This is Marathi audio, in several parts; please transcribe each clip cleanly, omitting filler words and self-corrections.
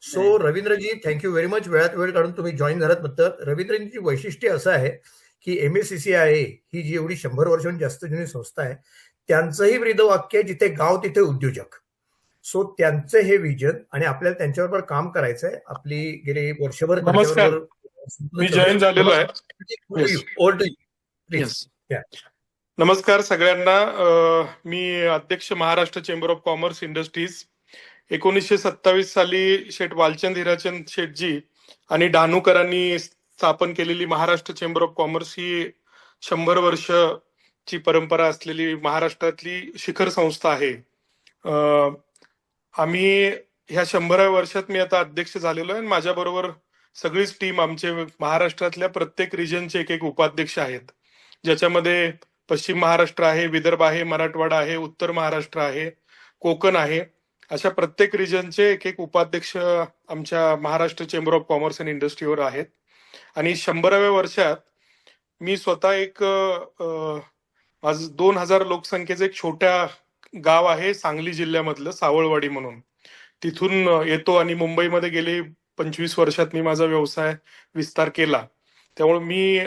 So Ravindraji, thank you very much. वेळात वेळ काढून तुम्ही जॉईन झालात. म्हणतात रवींद्रजींची वैशिष्ट्य असं आहे की MACCIA ही जी एवढी 100 वर्षांहून जास्त जुनी संस्था आहे, त्यांचंही ब्रीदवाक्य आहे, जिथे गाव तिथे उद्योजक. सो त्यांचं हे विजन आणि आपल्याला त्यांच्याबरोबर काम करायचंय. आपली गेले वर्षभर नमस्कार. त्यांच्याबरोबर मी जॉईन झालेलो आहे. Yes please. येस नमस्कार सगळ्यांना. मी अध्यक्ष Maharashtra chamber of commerce industries. 1927 साली शेठ वालचंद हिराचंद शेठजी आणि डहाणूकरांनी स्थापन केलेली महाराष्ट्र चेंबर ऑफ कॉमर्स ही 100 वर्षची परंपरा असलेली महाराष्ट्रातली शिखर संस्था आहे. आम्ही ह्या 100व्या वर्षात मी आता अध्यक्ष झालेलो आहे. माझ्याबरोबर सगळीच टीम, आमचे महाराष्ट्रातल्या प्रत्येक रिजनचे एक उपाध्यक्ष आहेत, ज्याच्यामध्ये पश्चिम महाराष्ट्र आहे, विदर्भ आहे, मराठवाडा आहे, उत्तर महाराष्ट्र आहे, कोकण आहे. अशा प्रत्येक रिजनचे एक उपाध्यक्ष आमच्या Maharashtra chamber of commerce and इंडस्ट्रीवर आहेत. आणि 100व्या वर्षात मी स्वतः एक 2000 लोकसंख्येचं एक छोट्या गाव आहे सांगली जिल्ह्यामधलं, सावळवाडी म्हणून, तिथून येतो आणि मुंबईमध्ये गेले 25 वर्षात मी माझा व्यवसाय विस्तार केला. त्यामुळे मी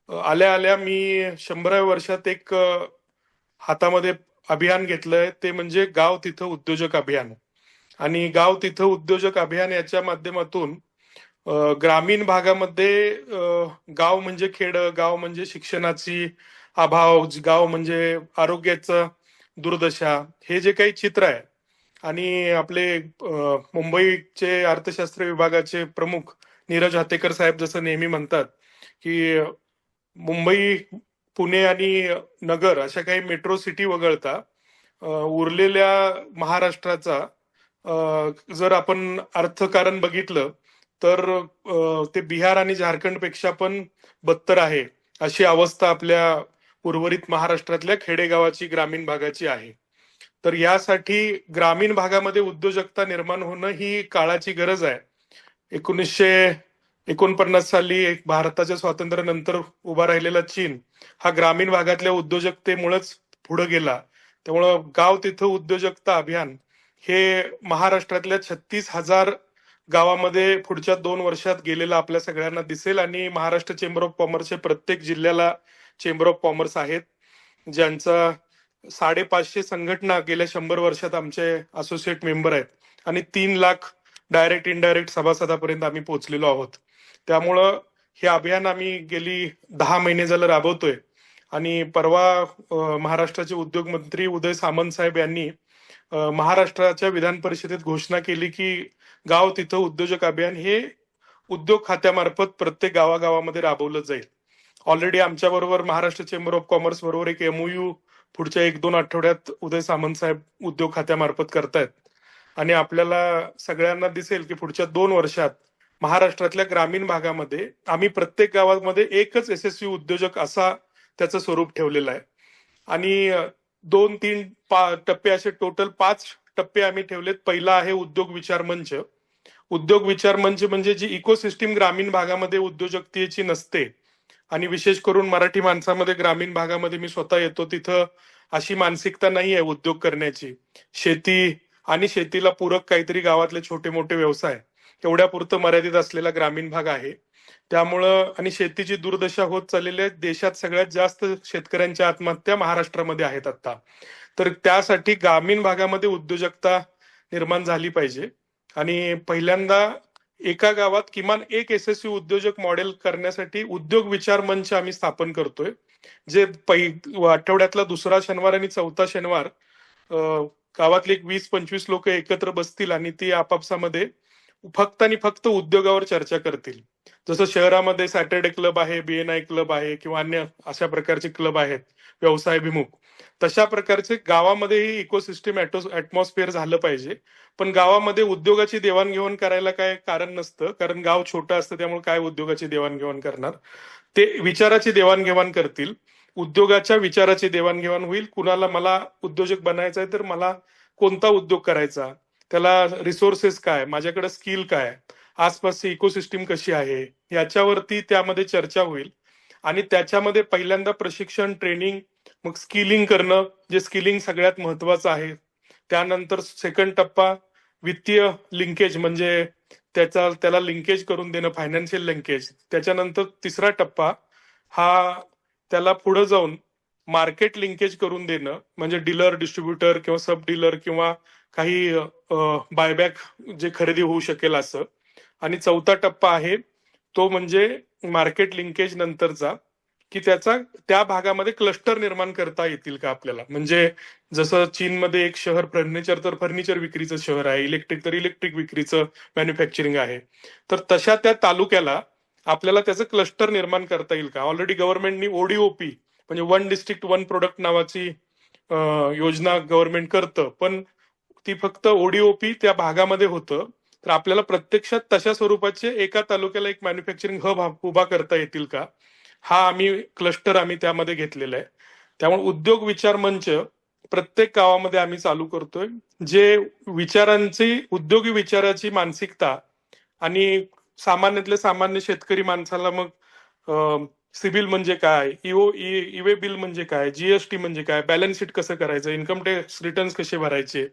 आल्या मी 100व्या वर्षात एक हातामध्ये अभियान घेतलंय, ते म्हणजे गाव तिथं उद्योजक अभियान. आणि गाव तिथं उद्योजक अभियान याच्या माध्यमातून ग्रामीण भागामध्ये गाव म्हणजे खेड, गाव म्हणजे शिक्षणाची अभाव, गाव म्हणजे आरोग्याचं दुर्दशा, हे जे काही चित्र आहे. आणि आपले मुंबईचे अर्थशास्त्र विभागाचे प्रमुख नीरज हातेकर साहेब जसं नेहमी म्हणतात की मुंबई, पुणे आणि नगर अशा काही मेट्रो सिटी वगळता उरलेल्या महाराष्ट्राचा जर आपण अर्थकारण बघितलं तर ते बिहार आणि झारखंड पेक्षा पण बदतर आहे, अशी अवस्था आपल्या उर्वरित महाराष्ट्रातल्या खेडेगावाची, ग्रामीण भागाची आहे. तर यासाठी ग्रामीण भागामध्ये उद्योजकता निर्माण होणं ही काळाची गरज आहे. 1949 साली भारताच्या स्वातंत्र्यानंतर उभा राहिलेला चीन हा ग्रामीण भागातल्या उद्योजकतेमुळेच पुढे गेला. त्यामुळं गाव तिथं उद्योजकता अभियान हे महाराष्ट्रातल्या 36,000 गावामध्ये पुढच्या 2 वर्षात गेलेलं आपल्या सगळ्यांना दिसेल. आणि महाराष्ट्र चेंबर ऑफ कॉमर्सचे प्रत्येक जिल्ह्याला चेंबर ऑफ कॉमर्स आहेत, ज्यांचा 550 संघटना गेल्या 100 वर्षात आमचे असोसिएट मेंबर आहेत. आणि 3 लाख डायरेक्ट इनडायरेक्ट सभासदापर्यंत आम्ही पोहोचलेलो आहोत. त्यामुळं हे अभियान आम्ही गेली 10 महिने झालं राबवतोय. आणि परवा महाराष्ट्राचे उद्योग मंत्री उदय सामंत साहेब यांनी महाराष्ट्राच्या विधान परिषदेत घोषणा केली की गाव तिथं उद्योजक अभियान हे उद्योग खात्यामार्फत प्रत्येक गावागावामध्ये राबवलं जाईल. ऑलरेडी आमच्या बरोबर महाराष्ट्र चेंबर ऑफ कॉमर्स बरोबर एक MOU पुढच्या 1-2 आठवड्यात उदय सामंत साहेब उद्योग खात्यामार्फत करतायत. आणि आपल्याला सगळ्यांना दिसेल की पुढच्या 2 वर्षात महाराष्ट्रातल्या ग्रामीण भागामध्ये आम्ही प्रत्येक गावामध्ये एकच यशस्वी उद्योजक असा त्याचं स्वरूप ठेवलेलं आहे. आणि 2-3 टप्पे, असे टोटल 5 टप्पे आम्ही ठेवलेत. पहिला आहे उद्योग विचार मंच. उद्योग विचार मंच म्हणजे जी इकोसिस्टीम ग्रामीण भागामध्ये उद्योजकतेची नसते, आणि विशेष करून मराठी माणसामध्ये ग्रामीण भागामध्ये मी स्वतः येतो, तिथं अशी मानसिकता नाही आहे उद्योग करण्याची. शेती आणि शेतीला पूरक काहीतरी गावातले छोटे मोठे व्यवसाय तेवढ्या पुरतं मर्यादित असलेला ग्रामीण भाग आहे. त्यामुळं, आणि शेतीची दुर्दशा होत चाललेली आहे. देशात सगळ्यात जास्त शेतकऱ्यांच्या आत्महत्या महाराष्ट्रामध्ये आहेत आता. तर त्यासाठी ग्रामीण भागामध्ये उद्योजकता निर्माण झाली पाहिजे. आणि पहिल्यांदा एका गावात किमान एक यशस्वी उद्योजक मॉडेल करण्यासाठी उद्योग विचार मंच आम्ही स्थापन करतोय, जे आठवड्यातला दुसरा शनिवार आणि चौथा शनिवार गावातले 20-25 लोक एकत्र बसतील आणि ती आपापसामध्ये फक्त आणि फक्त उद्योगावर चर्चा करतील. जसं शहरामध्ये सॅटर्डे क्लब आहे, BNI क्लब आहे, किंवा अन्य अशा प्रकारचे क्लब आहेत व्यवसायाभिमुख, तशा प्रकारचे गावामध्येही इकोसिस्टीम ऍटमॉस्फिअर झालं पाहिजे. पण गावामध्ये उद्योगाची देवाणघेवाण करायला काय कारण नसतं, कारण गाव छोटं असतं. त्यामुळे काय उद्योगाची देवाणघेवाण करणार, ते विचाराची देवाणघेवाण करतील. उद्योगाच्या विचाराची देवाणघेवाण होईल. कुणाला मला उद्योजक बनायचं आहे तर मला कोणता उद्योग करायचा, त्याला रिसोर्सेस काय, माझ्याकडे स्किल काय, आसपासची इकोसिस्टीम कशी आहे, याच्यावरती त्यामध्ये चर्चा होईल. आणि त्याच्यामध्ये पहिल्यांदा प्रशिक्षण, ट्रेनिंग, मग स्किलिंग करणं, जे स्किलिंग सगळ्यात महत्वाचं आहे. त्यानंतर सेकंड टप्पा वित्तीय लिंकेज म्हणजे त्याला लिंकेज करून देणं, फायनान्शियल लिंकेज. त्याच्यानंतर तिसरा टप्पा हा त्याला पुढे जाऊन मार्केट लिंकेज करून देणं, म्हणजे डीलर, डिस्ट्रीब्युटर किंवा सब डीलर किंवा काही बायबॅक जे खरेदी होऊ शकेल असं. आणि चौथा टप्पा आहे तो म्हणजे मार्केट लिंकेज नंतरचा, की त्याचा त्या भागामध्ये क्लस्टर निर्माण करता येतील का आपल्याला. म्हणजे जसं चीनमध्ये एक शहर फर्निचर तर फर्निचर विक्रीचं शहर आहे, इलेक्ट्रिक तर इलेक्ट्रिक विक्रीचं मॅन्युफॅक्चरिंग आहे, तर तशा त्या तालुक्याला आपल्याला त्याचं क्लस्टर निर्माण करता येईल का. ऑलरेडी गव्हर्नमेंटनी ओडीओपी म्हणजे वन डिस्ट्रिक्ट वन प्रोडक्ट नावाची योजना गव्हर्नमेंट करतं, पण ती फक्त ओडीओपी त्या भागामध्ये होतं. तर आपल्याला प्रत्यक्षात तशा स्वरूपाचे एका तालुक्याला एक मॅन्युफॅक्चरिंग हब उभा करता येतील का, हा क्लस्टर आम्ही त्यामध्ये घेतलेला आहे. त्यामुळे उद्योग विचार मंच प्रत्येक गावामध्ये आम्ही चालू करतोय, जे विचारांची, उद्योगी विचाराची मानसिकता आणि सामान्यातल्या सामान्य शेतकरी माणसाला मग सिबिल म्हणजे काय, इवे बिल म्हणजे काय, जीएसटी म्हणजे काय, बॅलन्स शीट कसं करायचं, इन्कम टॅक्स रिटर्न्स कसे भरायचे,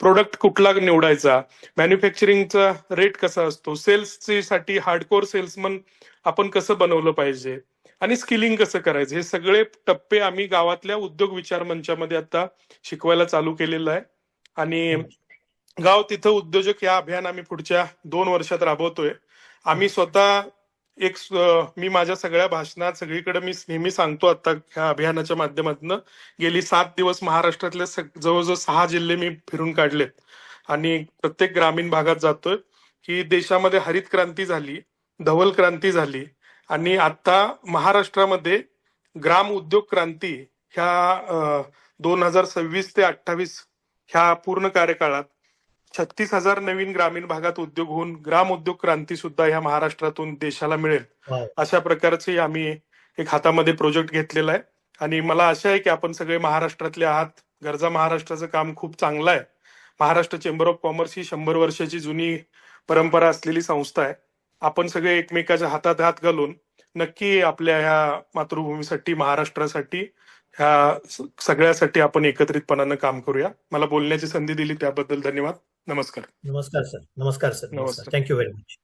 प्रोडक्ट कुठला निवडायचा, मॅन्युफॅक्चरिंगचा रेट कसा असतो, सेल्सची साठी हार्डकोर सेल्समन आपण कसं बनवलं पाहिजे, आणि स्किलिंग कसं करायचं, हे सगळे टप्पे आम्ही गावातल्या उद्योग विचार मंचामध्ये आता शिकवायला चालू केलेलं आहे. आणि गाव तिथं उद्योजक या अभियान आम्ही पुढच्या 2 वर्षात राबवतोय. आम्ही स्वतः मी माझ्या सगळ्या भाषणात सगळीकडे मी नेहमी सांगतो, आता ह्या अभियानाच्या माध्यमातून गेली 7 दिवस महाराष्ट्रातले जवळजवळ 6 जिल्हे मी फिरून काढलेत आणि प्रत्येक ग्रामीण भागात जातोय, की देशामध्ये हरित क्रांती झाली, धवल क्रांती झाली, आणि आता महाराष्ट्रामध्ये ग्राम उद्योग क्रांती ह्या 2026 ते 28 ह्या पूर्ण कार्यकाळात 36,000 नवीन ग्रामीण भागात उद्योग होऊन ग्राम उद्योग क्रांती सुद्धा ह्या महाराष्ट्रातून देशाला मिळेल, अशा प्रकारचे आम्ही एक हातामध्ये प्रोजेक्ट घेतलेला आहे. आणि मला आशा आहे की आपण सगळे महाराष्ट्रातले आहात. गरजा महाराष्ट्राचं काम खूप चांगलं आहे. महाराष्ट्र चेंबर ऑफ कॉमर्स ही 100 वर्षाची जुनी परंपरा असलेली संस्था आहे. आपण सगळे एकमेकाच्या हातात हात घालून नक्की आपल्या ह्या मातृभूमीसाठी, महाराष्ट्रासाठी, ह्या सगळ्यासाठी आपण एकत्रितपणानं काम करूया. मला बोलण्याची संधी दिली त्याबद्दल धन्यवाद. नमस्कार. नमस्कार सर. नमस्कार सर. नमस्कार. Thank you very much.